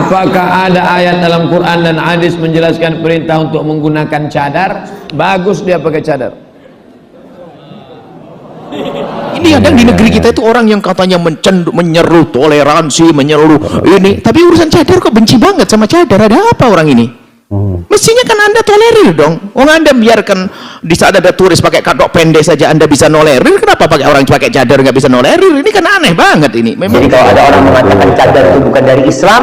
Apakah ada ayat dalam Quran dan hadis menjelaskan perintah untuk menggunakan cadar? Bagus dia pakai cadar. Ini ada di negeri kita itu orang yang katanya menyeru toleransi, menyeru ini, tapi urusan cadar kok benci banget sama cadar. Ada apa orang ini? Mestinya kan Anda tolerir dong. Anda biarkan di saat ada turis pakai katok pendek saja Anda bisa nolerir. Kenapa pakai orang pakai cadar nggak bisa nolerir? Ini kan aneh banget ini. Jadi kalau ada orang mengatakan cadar itu bukan dari Islam,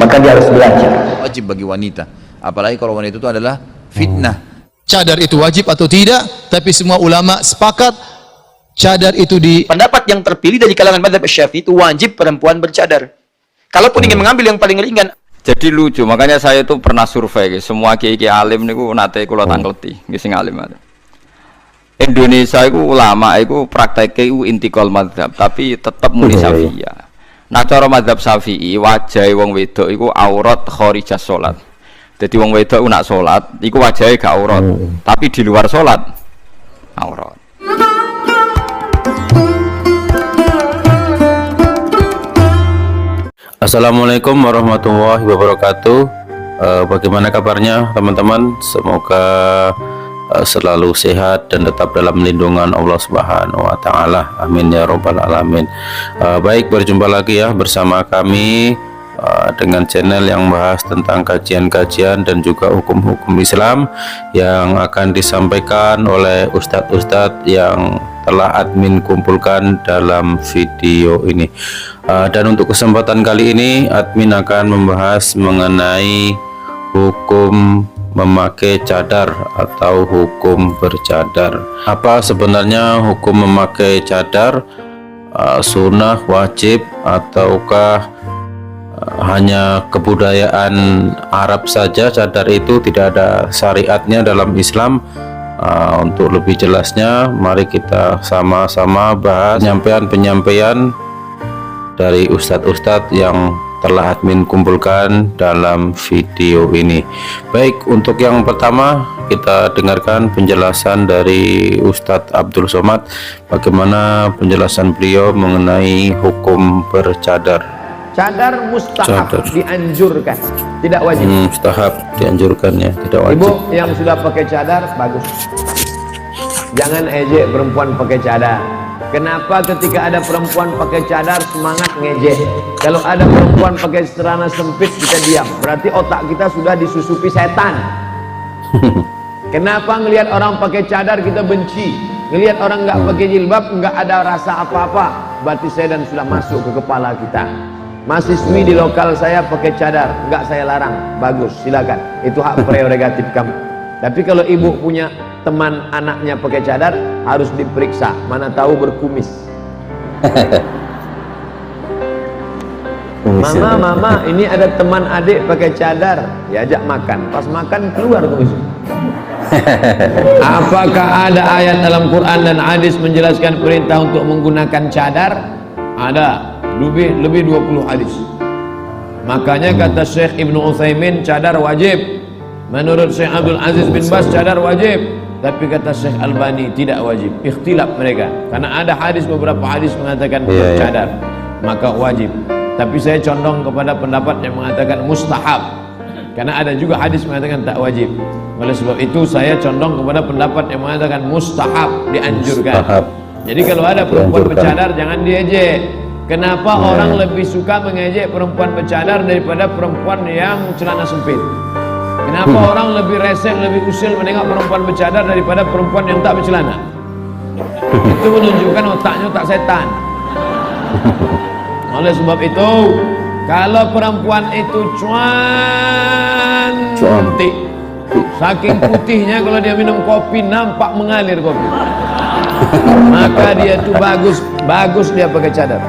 maka dia harus belajar. Wajib bagi wanita, apalagi kalau wanita itu adalah fitnah. Cadar itu wajib atau tidak, tapi semua ulama sepakat cadar itu pendapat yang terpilih dari kalangan mazhab Syafi'i itu wajib perempuan bercadar. Kalaupun ingin mengambil yang paling ringan. Jadi lucu, makanya saya itu pernah survei semua kiai alim niku nate kula tangkleti, nggih sing alim ada. Indonesia itu ulama itu praktek itu intikal mazhab, tapi tetap muni Syafi'iyah. Nah cara mazhab Syafi'i wajah wong wedok iku aurat kharijah salat. Jadi wong wedok nak salat iku wajahe gak aurat, tapi di luar salat aurat. Assalamualaikum warahmatullahi wabarakatuh. Bagaimana kabarnya teman-teman? Semoga selalu sehat dan tetap dalam lindungan Allah Subhanahu wa taala. Amin ya rabbal alamin. Baik, berjumpa lagi ya bersama kami dengan channel yang bahas tentang kajian-kajian dan juga hukum-hukum Islam yang akan disampaikan oleh ustadz-ustadz yang telah admin kumpulkan dalam video ini. Dan untuk kesempatan kali ini admin akan membahas mengenai hukum memakai cadar atau hukum bercadar. Apa sebenarnya hukum memakai cadar? Sunnah, wajib, ataukah hanya kebudayaan Arab saja? Cadar itu tidak ada syariatnya dalam Islam. Untuk lebih jelasnya mari kita sama-sama bahas penyampaian dari ustadz-ustadz yang telah admin kumpulkan dalam video ini. Baik, untuk yang pertama kita dengarkan penjelasan dari Ustadz Abdul Somad, bagaimana penjelasan beliau mengenai hukum bercadar. Cadar mustahab, dianjurkan, tidak wajib. Mustahab, dianjurkannya, tidak wajib. Ibu yang sudah pakai cadar bagus. Jangan ejek perempuan pakai cadar. Kenapa ketika ada perempuan pakai cadar semangat ngejek? Kalau ada perempuan pakai celana sempit kita diam. Berarti otak kita sudah disusupi setan. Kenapa ngelihat orang pakai cadar kita benci? Ngelihat orang nggak pakai jilbab nggak ada rasa apa-apa. Berarti setan sudah masuk ke kepala kita. Mahasiswi di lokal saya pakai cadar, enggak saya larang, bagus, silakan, itu hak prerogatif kamu. Tapi kalau ibu punya teman anaknya pakai cadar, harus diperiksa, mana tahu berkumis. Mama, ini ada teman adik pakai cadar, diajak makan, pas makan keluar kumis. Apakah ada ayat dalam Quran dan hadis menjelaskan perintah untuk menggunakan cadar? Ada. Lebih 20 hadis. Makanya kata Syekh Ibnu Utsaimin cadar wajib. Menurut Syekh Abdul Aziz bin Bas cadar wajib. Tapi kata Syekh Albani tidak wajib. Ikhtilaf mereka. Karena ada hadis, beberapa hadis mengatakan cadar, maka wajib. Tapi saya condong kepada pendapat yang mengatakan mustahab. Karena ada juga hadis mengatakan tak wajib. Oleh sebab itu saya condong kepada pendapat yang mengatakan mustahab, dianjurkan. Jadi kalau ada perempuan bercadar jangan diejek. Kenapa orang lebih suka mengejek perempuan bercadar daripada perempuan yang celana sempit? Kenapa orang lebih reseh, lebih usil menengok perempuan bercadar daripada perempuan yang tak bercelana? Itu menunjukkan otaknya otak setan. Oleh sebab itu, kalau perempuan itu cantik, saking putihnya kalau dia minum kopi nampak mengalir kopi, maka dia itu bagus dia pakai cadar.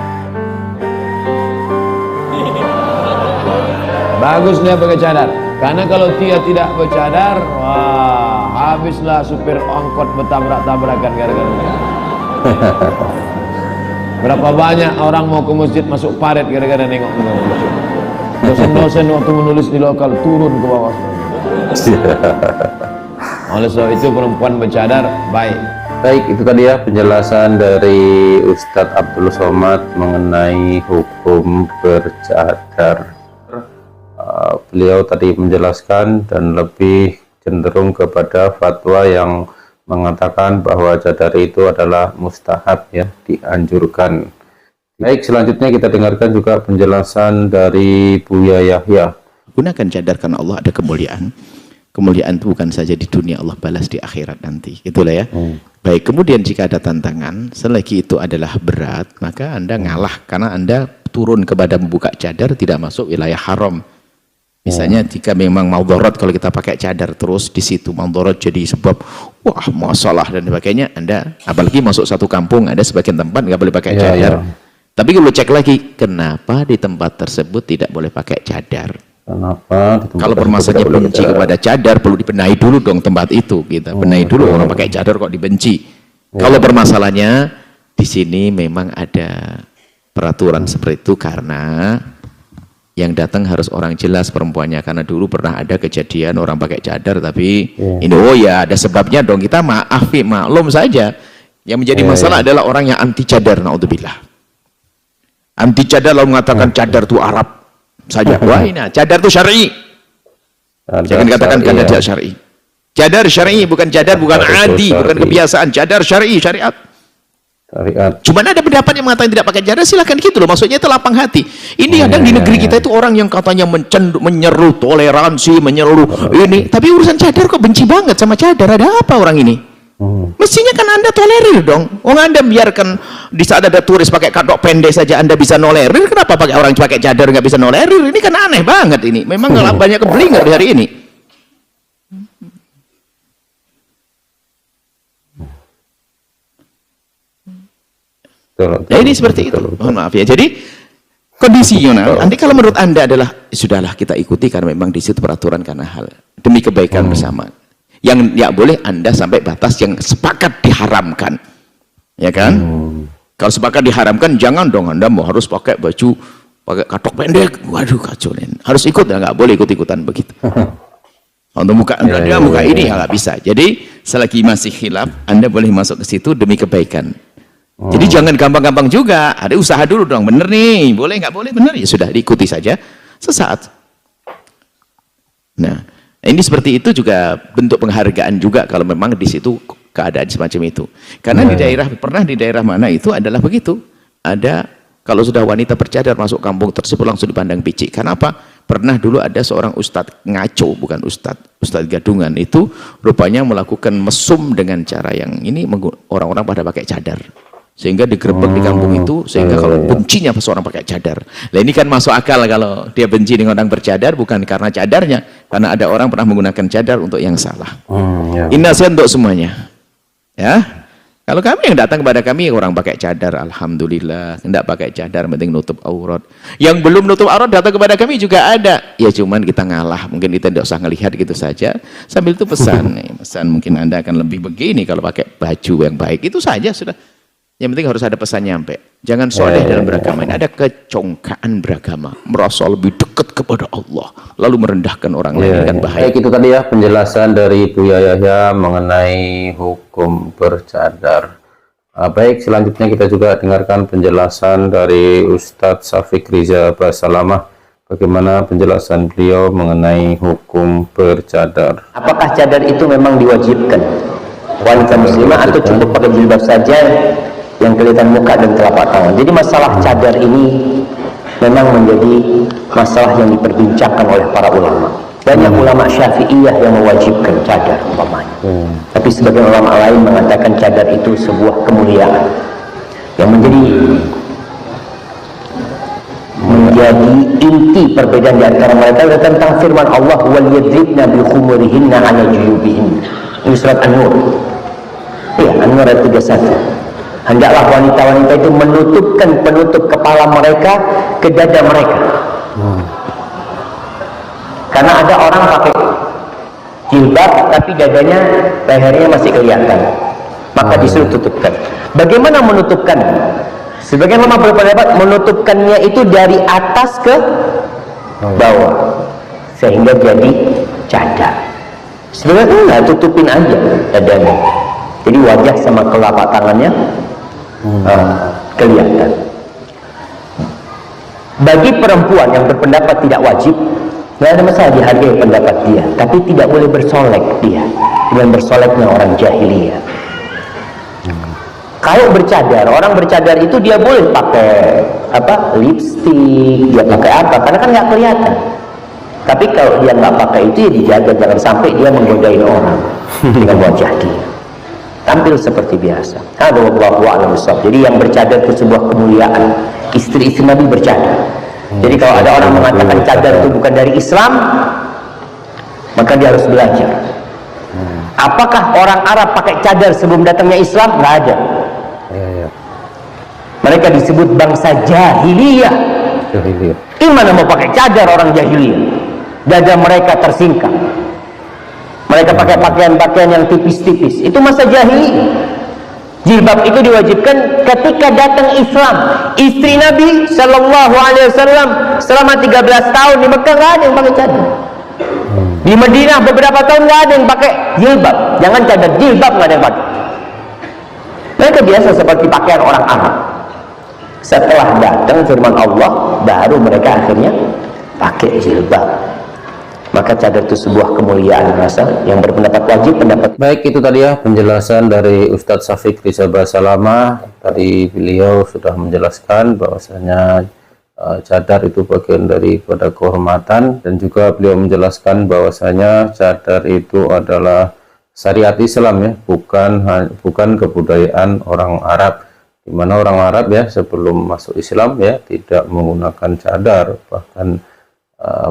Bagus dia pakai cadar. Karena kalau dia tidak bercadar, wah, habislah supir angkot bertabrak-tabrakan gara-gara dia. Berapa banyak orang mau ke masjid masuk paret gara-gara nengok. Dosen-dosen waktu menulis di lokal turun ke bawah. Oleh sebab itu perempuan bercadar baik. Baik, itu tadi ya penjelasan dari Ustadz Abdul Somad mengenai hukum bercadar. Beliau tadi menjelaskan dan lebih cenderung kepada fatwa yang mengatakan bahwa cadar itu adalah mustahab, ya, dianjurkan. Baik, selanjutnya kita dengarkan juga penjelasan dari Buya Yahya. Gunakan cadar karena Allah ada kemuliaan. Kemuliaan itu bukan saja di dunia, Allah balas di akhirat nanti. Itulah ya. Baik, kemudian jika ada tantangan, selagi itu adalah berat, maka Anda ngalah karena Anda turun kepada membuka cadar tidak masuk wilayah haram. Misalnya jika memang maudharat, kalau kita pakai cadar terus di situ maudharat jadi sebab wah masalah dan sebagainya, Anda apalagi masuk satu kampung ada sebagian tempat nggak boleh pakai cadar. Tapi kalau cek lagi, kenapa di tempat tersebut tidak boleh pakai cadar? Kenapa? Kalau permasalahannya benci kepada cadar, perlu dibenahi dulu dong tempat itu. Kita benahi dulu, orang pakai cadar kok dibenci. Kalau permasalahannya di sini memang ada peraturan seperti itu karena yang datang harus orang jelas perempuannya. Karena dulu pernah ada kejadian orang pakai cadar tapi ini oh ya ada sebabnya dong. Kita maklum saja. Yang menjadi masalah adalah orang yang anti cadar, naudzubillah. Anti cadar lalu mengatakan cadar itu Arab saja. Wah ini cadar itu syar'i. Jangan katakan cadar syar'i. Cadar syar'i bukan cadar, bukan adi, bukan kebiasaan. Cadar syar'i, syariat. Cuman ada pendapat yang mengatakan tidak pakai cadar, silahkan gitu loh. Maksudnya itu lapang hati. Ini kadang di negeri kita itu orang yang katanya menyeru toleransi, menyeru ini, tapi urusan cadar kok benci banget sama cadar. Ada apa orang ini? Mestinya kan Anda tolerir dong. Anda biarkan di saat ada turis pakai katok pendek saja Anda bisa nolerir. Kenapa pakai orang pakai cadar nggak bisa nolerir? Ini kan aneh banget ini. Memang nggak banyak keblinger di hari ini. Nah, ini seperti itu. Mohon maaf ya. Jadi kondisional. Nanti kalau menurut Anda adalah sudahlah kita ikuti karena memang di situ peraturan karena hal demi kebaikan bersama. Yang ya boleh Anda sampai batas yang sepakat diharamkan, ya kan? Kalau sepakat diharamkan, jangan dong Anda mau harus pakai baju pakai katok pendek. Waduh kacau nih. Harus ikut ya, nggak boleh ikut-ikutan begitu. Untuk muka ini ya nggak bisa. Jadi selagi masih khilaf, Anda boleh masuk ke situ demi kebaikan. Jadi jangan gampang-gampang juga. Ada usaha dulu dong. Bener nih, boleh nggak boleh bener ya sudah diikuti saja sesaat. Nah. Ini seperti itu juga bentuk penghargaan juga kalau memang di situ keadaan semacam itu. Karena di daerah mana itu adalah begitu. Ada kalau sudah wanita bercadar masuk kampung tersebut langsung dipandang picik. Karena apa? Pernah dulu ada seorang ustadz ngaco, bukan ustadz gadungan itu rupanya melakukan mesum dengan cara yang ini orang-orang pada pakai cadar. Sehingga digerebek di kampung itu, sehingga kalau bencinya seorang pakai cadar. Nah ini kan masuk akal kalau dia benci dengan orang bercadar bukan karena cadarnya, karena ada orang pernah menggunakan cadar untuk yang salah. Ini nasihat untuk semuanya. Ya, kalau kami yang datang kepada kami orang pakai cadar, alhamdulillah. Tidak pakai cadar, penting nutup aurat. Yang belum nutup aurat datang kepada kami juga ada. Ya cuman kita ngalah, mungkin kita tidak usah ngelihat gitu saja. Sambil itu pesan, pesan mungkin Anda akan lebih begini kalau pakai baju yang baik. Itu saja sudah. Yang penting harus ada pesan nyampe. Jangan soleh dalam beragama. Ini ada kecongkaan beragama. Merasa lebih dekat kepada Allah. Lalu merendahkan orang lain dan bahaya. Baik, itu tadi ya penjelasan dari Buya Yahya mengenai hukum bercadar. Baik, selanjutnya kita juga dengarkan penjelasan dari Ustadz Syafiq Riza Basalamah. Bagaimana penjelasan beliau mengenai hukum bercadar. Apakah cadar itu memang diwajibkan wanita muslimah atau cukup pakai jilbab saja yang kelihatan muka dan telapak tangan? Jadi masalah cadar ini memang menjadi masalah yang diperbincangkan oleh para ulama. Banyak ulama Syafi'iyah yang mewajibkan cadar umpamanya. Tapi sebagian ulama lain mengatakan cadar itu sebuah kemuliaan. Yang menjadi inti perbedaan di antara mereka adalah tentang firman Allah wal yadribna bi khumurihinna 'ala juyubihin. Ini surat An-Nur. Ya, An-Nur ayat 31. Hendaklah wanita-wanita itu menutupkan penutup kepala mereka ke dada mereka. Karena ada orang pakai jilbab tapi dadanya, lehernya masih kelihatan. Maka disuruh tutupkan. Bagaimana menutupkan? Sebagian ulama berpendapat menutupkannya itu dari atas ke bawah sehingga jadi cadar. Sebenarnya tutupin aja dadanya. Jadi wajah sama telapak tangannya kelihatan. Bagi perempuan yang berpendapat tidak wajib, nggak ada masalah, dihargai pendapat dia, tapi tidak boleh bersolek dia dengan bersoleknya orang jahiliyah. Kalau bercadar, orang bercadar itu dia boleh pakai lipstik, dia pakai apa, karena kan nggak kelihatan. Tapi kalau dia nggak pakai itu, ya dijaga jangan sampai dia menggodain orang dengan wajah dia. Tampil seperti biasa. Wallahu a'lam bishawab. Jadi yang bercadar itu sebuah kemuliaan. Istri-istri Nabi bercadar. Jadi kalau ada orang mengatakan cadar itu bukan dari Islam, maka dia harus belajar. Apakah orang Arab pakai cadar sebelum datangnya Islam? Nggak ada. Mereka disebut bangsa jahiliyah. Gimana mau pakai cadar orang jahiliyah? Dada mereka tersingkap. Mereka pakai pakaian-pakaian yang tipis-tipis. Itu masa jahiliyah. Jilbab itu diwajibkan ketika datang Islam. Istri Nabi Shallallahu Alaihi Wasallam selama 13 tahun di Mekah nggak ada yang pakai cadar. Di Madinah beberapa tahun nggak ada yang pakai jilbab. Jangan cadar, jilbab nggak ada yang pakai. Mereka biasa seperti pakaian orang Arab. Setelah datang firman Allah, baru mereka akhirnya pakai jilbab. Maka cadar itu sebuah kemuliaan rasa. Yang berpendapat wajib, pendapat. Baik, itu tadi ya penjelasan dari Ustadz Syafiq Riza Basalamah. Tadi beliau sudah menjelaskan bahwasanya cadar itu bagian daripada kehormatan, dan juga beliau menjelaskan bahwasanya cadar itu adalah syariat Islam ya, bukan kebudayaan orang Arab, di mana orang Arab ya sebelum masuk Islam ya tidak menggunakan cadar, bahkan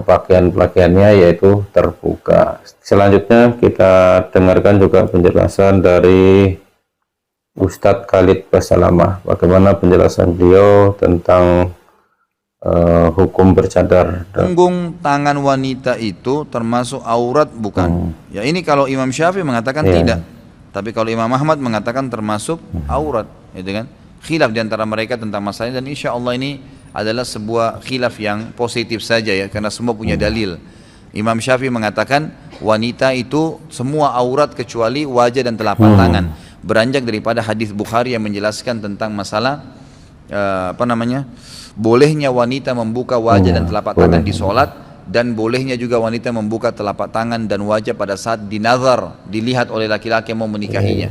pakaian-pakaiannya yaitu terbuka. Selanjutnya kita dengarkan juga penjelasan dari Ustadz Khalid Basalamah. Bagaimana penjelasan beliau tentang hukum bercadar. Punggung tangan wanita itu termasuk aurat bukan? Ya ini kalau Imam Syafi'i mengatakan tidak. Tapi kalau Imam Ahmad mengatakan termasuk aurat, gitu kan? Khilaf di antara mereka tentang masalah ini, dan insya Allah ini adalah sebuah khilaf yang positif saja ya, karena semua punya dalil. Imam Syafi'i mengatakan wanita itu semua aurat kecuali wajah dan telapak tangan, beranjak daripada hadis Bukhari yang menjelaskan tentang masalah bolehnya wanita membuka wajah dan telapak tangan di sholat, dan bolehnya juga wanita membuka telapak tangan dan wajah pada saat dinazar, dilihat oleh laki-laki yang mau menikahinya.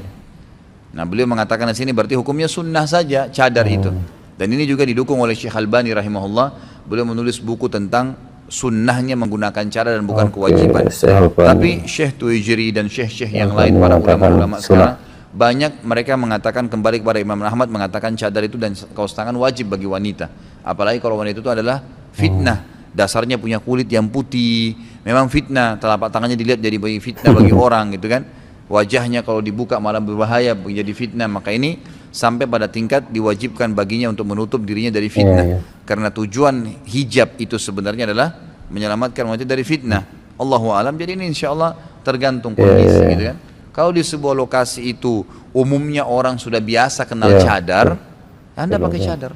Nah beliau mengatakan di sini berarti hukumnya sunnah saja cadar itu. Dan ini juga didukung oleh Syekh Albani rahimahullah. Beliau menulis buku tentang sunnahnya menggunakan cadar dan bukan kewajiban. Tapi Syekh Tuwaijiri dan Syekh-Syekh yang lain, para ulama-ulama sekarang, banyak mereka mengatakan kembali kepada Imam Ahmad, mengatakan cadar itu dan kaos tangan wajib bagi wanita. Apalagi kalau wanita itu adalah fitnah. Dasarnya punya kulit yang putih, memang fitnah. Telapak tangannya dilihat jadi bagi fitnah bagi orang, gitu kan. Wajahnya kalau dibuka malah berbahaya, menjadi fitnah. Maka ini sampai pada tingkat diwajibkan baginya untuk menutup dirinya dari fitnah. Karena tujuan hijab itu sebenarnya adalah menyelamatkan wanita dari fitnah. Allahu alam. Jadi ini insya Allah tergantung kondisi, gitu kan. Kalau di sebuah lokasi itu umumnya orang sudah biasa kenal cadar, Anda pakai cadar.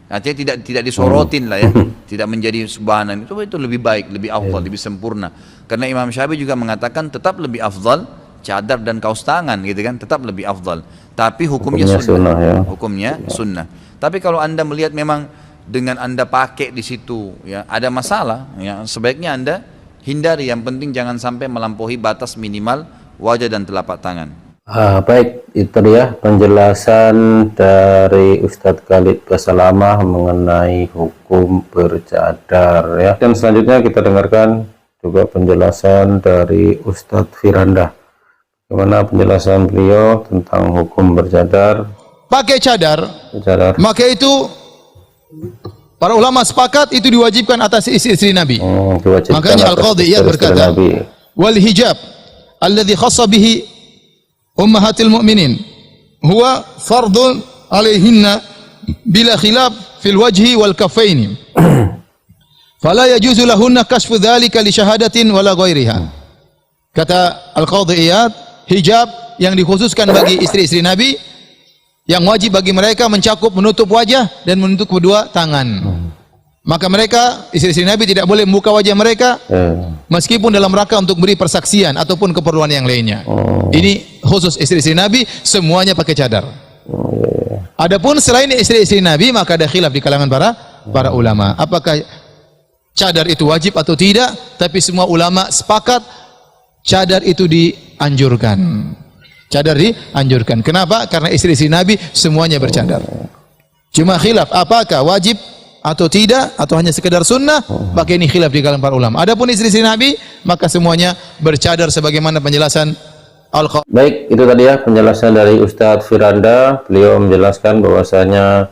Artinya tidak disorotin lah ya, tidak menjadi subahanan. Itu lebih baik, lebih afdal, lebih sempurna. Karena Imam Syafi'i juga mengatakan tetap lebih afdal cadar dan kaos tangan, gitu kan, tetap lebih afdal. Tapi hukumnya sunnah ya. Hukumnya sunnah. Tapi kalau Anda melihat memang dengan Anda pakai di situ ya ada masalah, ya sebaiknya Anda hindari. Yang penting jangan sampai melampaui batas minimal wajah dan telapak tangan. Baik, itu dia penjelasan dari Ustadz Khalid Basalamah mengenai hukum bercadar ya. Dan selanjutnya kita dengarkan juga penjelasan dari Ustadz Firanda. Bagaimana penjelasan beliau tentang hukum bercadar? Pakai cadar, maka itu para ulama sepakat itu diwajibkan atas istri-istri Nabi. Makanya Al-Qadhi Iyad berkata, wal hijab alladhi khassa bihi ummahatil mu'minin huwa fardun alaihinna bila khilaf fil wajhi wal kaffaini fala yajuzu lahunna kashfu dhalika li syahadatin wala ghairiha. Kata Al-Qadhi Iyad, hijab yang dikhususkan bagi istri-istri Nabi, yang wajib bagi mereka mencakup menutup wajah dan menutup kedua tangan. Maka mereka, istri-istri Nabi tidak boleh membuka wajah mereka meskipun dalam rangka untuk beri persaksian ataupun keperluan yang lainnya. Ini khusus istri-istri Nabi semuanya pakai cadar. Adapun selain istri-istri Nabi maka ada khilaf di kalangan para ulama. Apakah cadar itu wajib atau tidak? Tapi semua ulama sepakat cadar itu dianjurkan. Cadar dianjurkan. Kenapa? Karena istri-istri Nabi semuanya bercadar. Cuma khilaf apakah wajib atau tidak atau hanya sekedar sunnah, maka ini khilaf di kalangan para ulama. Adapun istri-istri Nabi maka semuanya bercadar sebagaimana penjelasan Al-Qadhi. Baik, itu tadi ya penjelasan dari Ustadz Firanda. Beliau menjelaskan bahwasanya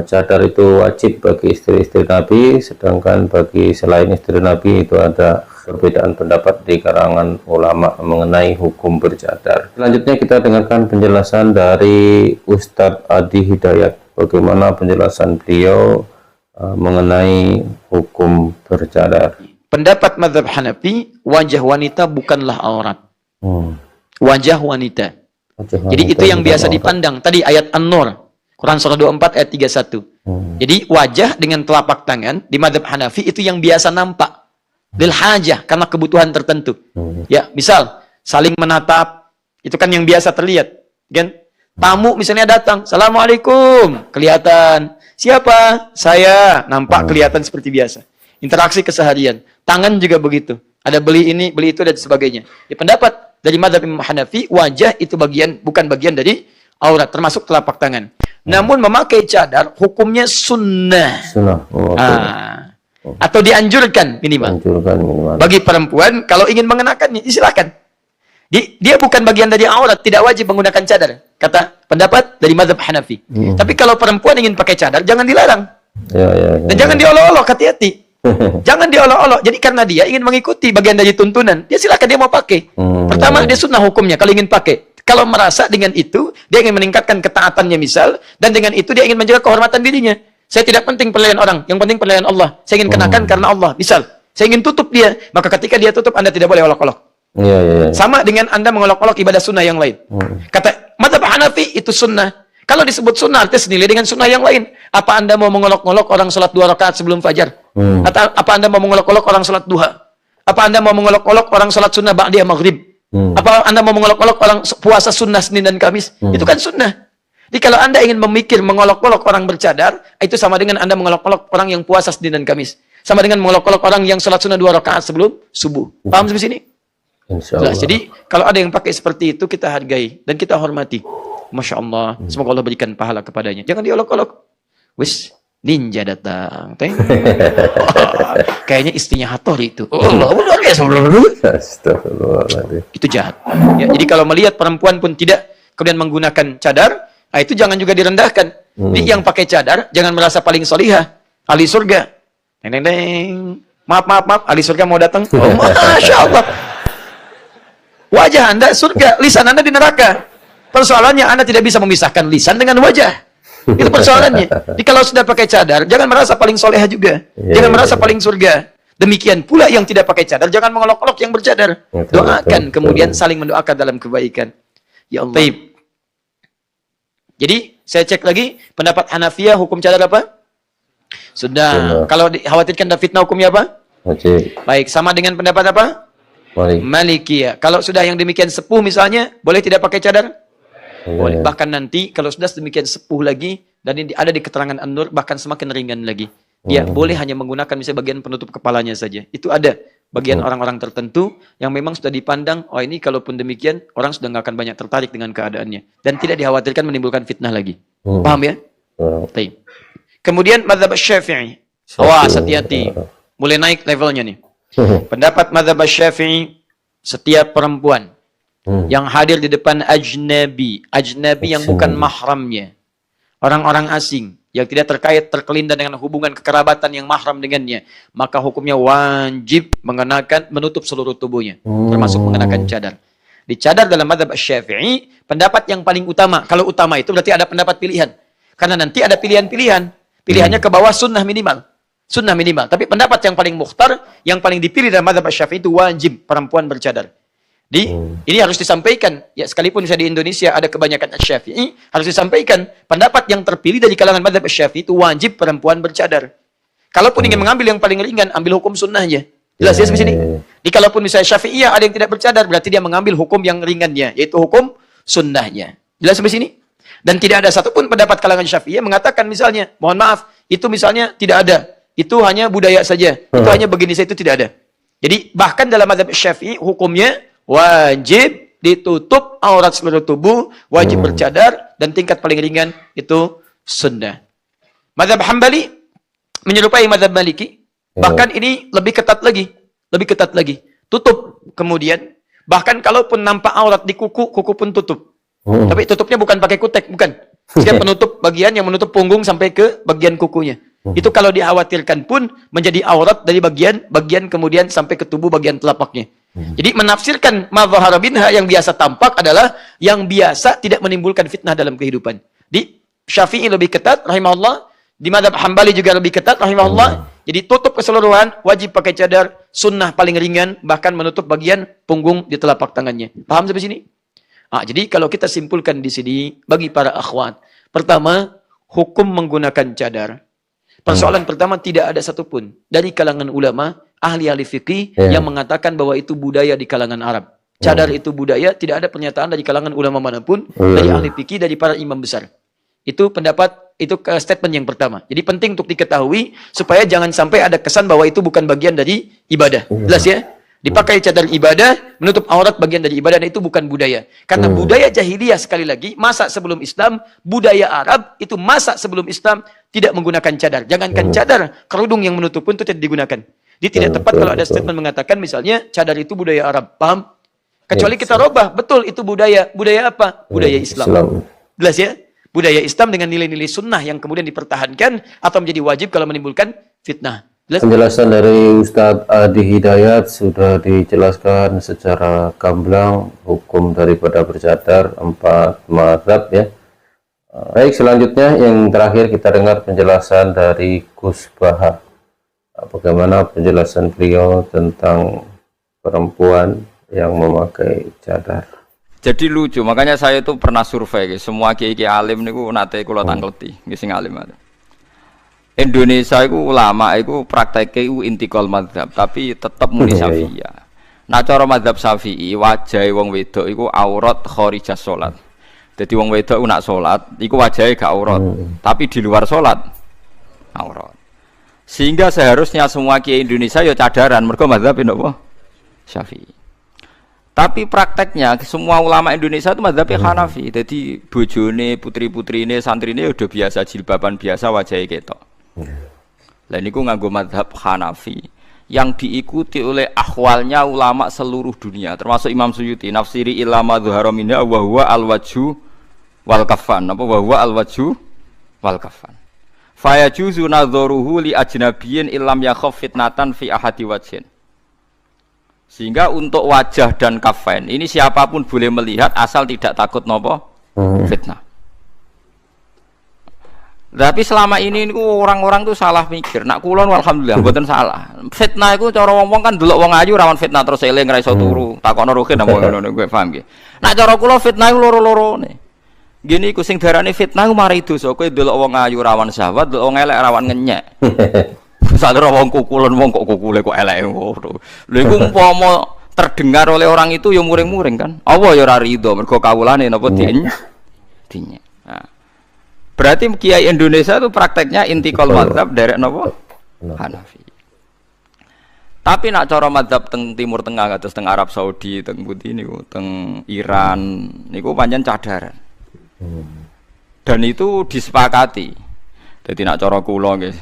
cadar itu wajib bagi istri-istri Nabi, sedangkan bagi selain istri Nabi itu ada perbedaan pendapat di kalangan ulama mengenai hukum bercadar. Selanjutnya kita dengarkan penjelasan dari Ustadz Adi Hidayat. Bagaimana penjelasan beliau mengenai hukum bercadar. Pendapat mazhab Hanafi, wajah wanita bukanlah aurat. Wajah wanita. Jadi itu yang biasa dipandang. Tadi ayat An-Nur, Quran surah 24 ayat 31. Jadi wajah dengan telapak tangan di mazhab Hanafi itu yang biasa nampak. Lil hajah, karena kebutuhan tertentu. Ya, misal saling menatap, itu kan yang biasa terlihat, kan? Tamu misalnya datang, "Assalamualaikum," kelihatan. "Siapa?" "Saya." Nampak, kelihatan seperti biasa. Interaksi keseharian. Tangan juga begitu. Ada beli ini, beli itu dan sebagainya. Di pendapat dari mazhab Imam Hanafi, wajah itu bukan bagian dari aurat, termasuk telapak tangan. Namun memakai cadar hukumnya sunnah. Atau dianjurkan minimal. Bagi perempuan kalau ingin mengenakannya, silakan. Dia bukan bagian dari aurat, tidak wajib menggunakan cadar. Kata pendapat dari mazhab Hanafi. Tapi kalau perempuan ingin pakai cadar, jangan dilarang. Dan jangan diolok-olok, hati-hati. Jangan diolok-olok. Jadi karena dia ingin mengikuti bagian dari tuntunan, dia silakan, dia mau pakai. Pertama, dia sunnah hukumnya kalau ingin pakai. Kalau merasa dengan itu, dia ingin meningkatkan ketaatannya misal, dan dengan itu dia ingin menjaga kehormatan dirinya. Saya tidak penting penilaian orang, yang penting penilaian Allah. Saya ingin kenakan karena Allah. Misal, saya ingin tutup dia, maka ketika dia tutup, Anda tidak boleh olok-olok. Sama dengan Anda mengolok-olok ibadah sunnah yang lain. Kata mazhab Hanafi itu sunnah. Kalau disebut sunnah, artinya senilai dengan sunnah yang lain. Apa Anda mau mengolok-olok orang sholat 2 rakaat sebelum fajar? Atau apa Anda mau mengolok-olok orang sholat duha? Apa Anda mau mengolok-olok orang sholat sunnah ba'diyah maghrib? Apa Anda mau mengolok-olok orang puasa sunnah Senin dan Kamis? Itu kan sunnah. Jadi kalau Anda ingin memikir mengolok-olok orang bercadar, itu sama dengan Anda mengolok-olok orang yang puasa Senin dan Kamis. Sama dengan mengolok-olok orang yang sholat sunnah 2 rakaat sebelum subuh. Paham sampai sini? Jelas. Jadi kalau ada yang pakai seperti itu, kita hargai dan kita hormati. Masya Allah. Semoga Allah berikan pahala kepadanya. Jangan diolok-olok. Wis, ninja datang. Kayaknya istrinya Hattori itu. Allah, luar biasa. Itu jahat. Ya, jadi kalau melihat perempuan pun tidak kemudian menggunakan cadar, nah itu jangan juga direndahkan. Jadi yang pakai cadar jangan merasa paling solihah, ahli surga. Neng. Maaf, ahli surga mau datang. Oh, Masya Allah. Wajah Anda surga, lisan Anda di neraka. Persoalannya Anda tidak bisa memisahkan lisan dengan wajah. Itu persoalannya. Jadi kalau sudah pakai cadar, jangan merasa paling soleha juga. Jangan merasa paling surga. Demikian pula yang tidak pakai cadar, jangan mengolok-olok yang bercadar. Doakan, kemudian saling mendoakan dalam kebaikan. Ya Allah. Baik. Jadi, saya cek lagi, pendapat Hanafiyah, hukum cadar apa? Sudah. Kalau dikhawatirkan ada fitnah, hukumnya apa? Baik, sama dengan pendapat apa? Malikiyah. Kalau sudah yang demikian sepuh misalnya, boleh tidak pakai cadar? Boleh. Bahkan nanti kalau sudah demikian sepuh lagi dan ini ada di keterangan An-Nur, bahkan semakin ringan lagi. Dia boleh hanya menggunakan misalnya bagian penutup kepalanya saja. Itu ada bagian orang-orang tertentu yang memang sudah dipandang, oh ini kalaupun demikian orang sudah nggak akan banyak tertarik dengan keadaannya dan tidak dikhawatirkan menimbulkan fitnah lagi. Paham ya? Baik. Kemudian mazhab Syafi'i. Awas, hati-hati. Mulai naik levelnya nih. Pendapat mazhab Syafi'i, setiap perempuan yang hadir di depan ajnabi yang bukan mahramnya, orang-orang asing yang tidak terkelindan dengan hubungan kekerabatan yang mahram dengannya, maka hukumnya wajib menutup seluruh tubuhnya, termasuk mengenakan cadar. Di cadar dalam mazhab Syafi'i, pendapat yang paling utama. Kalau utama itu berarti ada pendapat pilihan, karena nanti ada pilihan-pilihan. Pilihannya ke bawah sunnah minimal. Sunnah minimal. Tapi pendapat yang paling mukhtar, yang paling dipilih dalam mazhab Syafi'i itu wajib perempuan bercadar. Ini harus disampaikan. Ya, sekalipun saya di Indonesia ada kebanyakan Syafi'i, harus disampaikan pendapat yang terpilih dari kalangan mazhab Syafi'i itu wajib perempuan bercadar. Kalaupun ingin mengambil yang paling ringan, ambil hukum sunnahnya. Jelas ya sampai sini? Jadi kalaupun misalnya Syafi'iyah ada yang tidak bercadar, berarti dia mengambil hukum yang ringannya, yaitu hukum sunnahnya. Jelas sampai sini? Dan tidak ada satupun pendapat kalangan Syafi'iyah mengatakan misalnya, mohon maaf, itu misalnya tidak ada. Itu hanya budaya saja. Itu hanya begini saja, itu tidak ada. Jadi bahkan dalam mazhab Syafi'i hukumnya wajib ditutup aurat seluruh tubuh, wajib bercadar, dan tingkat paling ringan itu sunnah. Mazhab Hambali menyerupai mazhab Maliki. Bahkan ini lebih ketat lagi. Lebih ketat lagi. Tutup kemudian. Bahkan kalaupun nampak aurat di kuku, kuku pun tutup. Tapi tutupnya bukan pakai kutek, bukan. Dia penutup bagian yang menutup punggung sampai ke bagian kukunya. Itu kalau dikhawatirkan pun menjadi aurat dari bagian kemudian sampai ke tubuh bagian telapaknya. Jadi menafsirkan ma dhahara minha yang biasa tampak adalah yang biasa tidak menimbulkan fitnah dalam kehidupan. Di Syafi'i lebih ketat rahimahullah, di mazhab Hambali juga lebih ketat rahimahullah. Jadi tutup keseluruhan, wajib pakai cadar, sunnah paling ringan, bahkan menutup bagian punggung di telapak tangannya. Paham sampai sini? Jadi kalau kita simpulkan di sini bagi para akhwat, pertama, hukum menggunakan cadar. Persoalan pertama, tidak ada satupun dari kalangan ulama, ahli-ahli fikih yang mengatakan bahwa itu budaya di kalangan Arab. Cadar itu budaya, tidak ada pernyataan dari kalangan ulama manapun, dari ahli fikih, dari para imam besar. Itu pendapat, itu statement yang pertama. Jadi penting untuk diketahui supaya jangan sampai ada kesan bahwa itu bukan bagian dari ibadah. Jelas ya? Dipakai cadar ibadah, menutup aurat bagian dari ibadah, dan itu bukan budaya. Karena budaya jahiliyah sekali lagi, masa sebelum Islam, budaya Arab itu masa sebelum Islam tidak menggunakan cadar. Jangankan cadar, kerudung yang menutup pun itu tidak digunakan. Jadi tidak tepat kalau ada statement mengatakan misalnya cadar itu budaya Arab. Paham? Kecuali kita robah, betul itu budaya. Budaya apa? Budaya Islam. Jelas ya? Budaya Islam dengan nilai-nilai sunnah yang kemudian dipertahankan atau menjadi wajib kalau menimbulkan fitnah. Penjelasan dari Ustadz Adi Hidayat sudah dijelaskan secara gamblang hukum daripada bercadar 4 mazhab ya. Baik, selanjutnya yang terakhir kita dengar penjelasan dari Gus Baha. Bagaimana penjelasan beliau tentang perempuan yang memakai cadar. Jadi lucu, makanya saya itu pernah survei semua kiai-kiai alim niku nate kula tangkleti, nggih sing alim ada. Indonesia itu ulama itu prakteknya itu intikal madhab, tapi tetap muni Syafi'iyah. Nah cara madhab Syafi'i wajah wong wedok itu aurat kharijah sholat. Jadi wong wedok nak sholat, itu wajahnya gak aurat, tapi di luar sholat aurat. Sehingga seharusnya semua kiai Indonesia ya cadaran, mergo madhab apa? Syafi'i. Tapi prakteknya semua ulama Indonesia itu madhabnya Hanafi. Jadi bojone, putri-putrine, santrine udah biasa jilbaban biasa wajahnya ketok. Lah niku nganggo madhab Hanafi yang diikuti oleh akhwalnya ulama seluruh dunia, termasuk Imam Suyuti nafsiri ilama dhuhara minha wa huwa al-wajhu wal kafan. Apa wa huwa al-wajhu wal kafan. Fa yajuzu nadharuhu li ajnabiyyin illam yakhaf fitnatan fi ahadi wajhin. Sehingga untuk wajah dan kafain ini siapapun boleh melihat asal tidak takut nopo fitnah. Tapi selama ini orang-orang tuh salah mikir. Nak kulon alhamdulillah mboten salah. Fitnah iku cara wong-wong kan delok wong ayu rawan fitnah terus eling ra iso turu. Takono ruhin ngono kowe paham nggih. Nak cara kula fitnah iku loro-lorone. Gini iku sing darane fitnah iku mari dosa. Kowe delok wong ayu rawan syahwat, delok wong elek rawan ngenyek. Sadar wong kukulon wong kok kukule kok elek ngono. Lha iku umpama terdengar oleh orang itu ya muring-muring kan. Allah ya ora rido mergo kawulane napa dinyek. Nah. Berarti kiai Indonesia itu prakteknya intikal mazhab derek napa? Hanafi. Tapi nak cara mazhab teng Timur Tengah kados teng Arab Saudi, teng pundi niku, teng Iran niku pancen cadaran. Dan itu disepakati. Jadi nak cara kula nggih,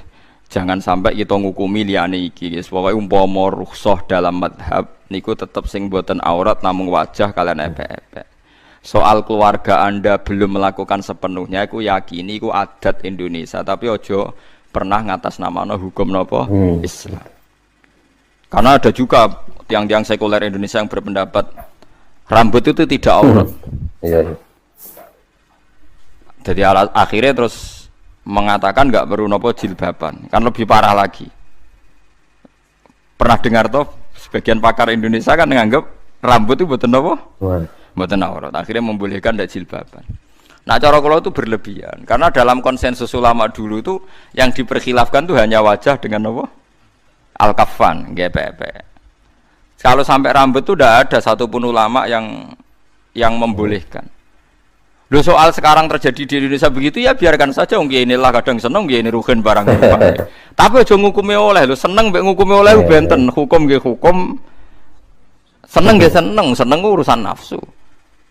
jangan sampai kita ngukumi liyane iki guys. Pokoke umpama rukhsah dalam mazhab niku tetep sing boten aurat namung wajah kalian epek-epek. Soal keluarga Anda belum melakukan sepenuhnya, aku yakini itu adat Indonesia, tapi ojo pernah ngatasnamano hukum nopo Islam. Karena ada juga tiang-tiang sekuler Indonesia yang berpendapat rambut itu tidak aurat. Jadi akhirnya terus mengatakan nggak perlu nopo jilbaban, kan lebih parah lagi. Pernah dengar toh sebagian pakar Indonesia kan menganggap rambut itu betul nopo? Mboten aurat, akhirnya membolehkan ndak jilbaban. Nah cara kula itu berlebihan, karena dalam konsensus ulama dulu itu yang diperkhilafkan itu hanya wajah dengan apa? Al-kafan, GPP. Kalau sampai rambut tuh udah ada satupun ulama yang membolehkan. Loh, soal sekarang terjadi di Indonesia begitu ya biarkan saja. Inilah kadang seneng, ini rugen barang. Tapi aja ngukumi oleh, lo seneng mbek ngukumi oleh benten. Hukum nggih hukum, seneng nggih seneng urusan nafsu.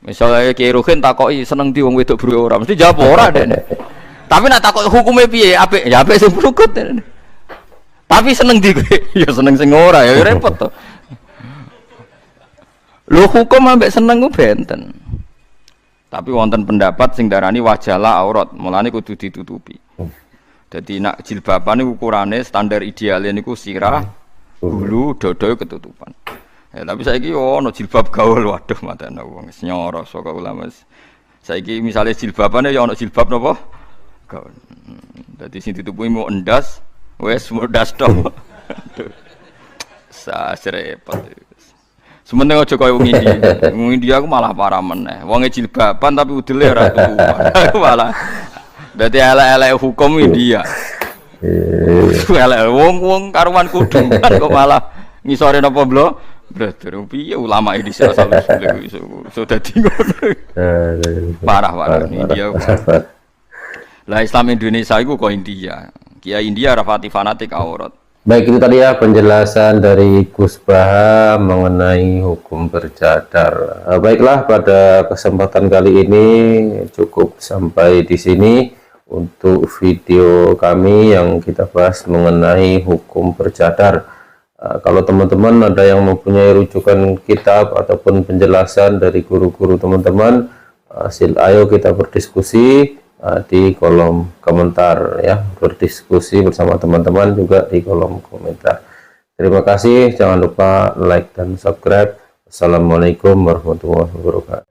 Misalnya Kiai Ruhin takoki seneng di wong wedok buru ora, mesti jawab ora dene. Tapi nak takoki hukume piye? Apik, ya apik sing brukut. Tapi seneng di kowe, ya seneng sing ora, ya repot to. Lho hukum ambek seneng ku benten. Tapi wonten pendapat sing darani wajalah aurat, mulane kudu ditutupi. Jadi nak jilbaban niku ukurane standar idealnya niku sirah, bulu, dodo ketutupan. Ya, tapi saiki ono jilbab gaul, waduh matane wong wis nyoro saka ulama. Saiki misale jilbabane ya ono jilbab napa? Gaul. Dadi sing ditutupi mau endas, wis mudas tok. Repot. Sementing aja kaya wong India. Wong India aku malah parah meneh. Wonge jilbaban tapi udele ora tutupan. Malah. Dadi elek-elek hukum India. Elek wong karuan kudu kan kok malah ngisore napa blo? Brother, piye ulama iki asal iso dadi ngono. Parah India. Lah Islam Indonesia iku kok India. Kiai India rapati fanatik aurat. Baik, itu tadi ya penjelasan dari Gus Baha mengenai hukum bercadar. Baiklah, pada kesempatan kali ini cukup sampai di sini untuk video kami yang kita bahas mengenai hukum bercadar. Kalau teman-teman ada yang mempunyai rujukan kitab ataupun penjelasan dari guru-guru teman-teman, ayo kita berdiskusi di kolom komentar ya, berdiskusi bersama teman-teman juga di kolom komentar. Terima kasih, jangan lupa like dan subscribe. Assalamualaikum warahmatullahi wabarakatuh.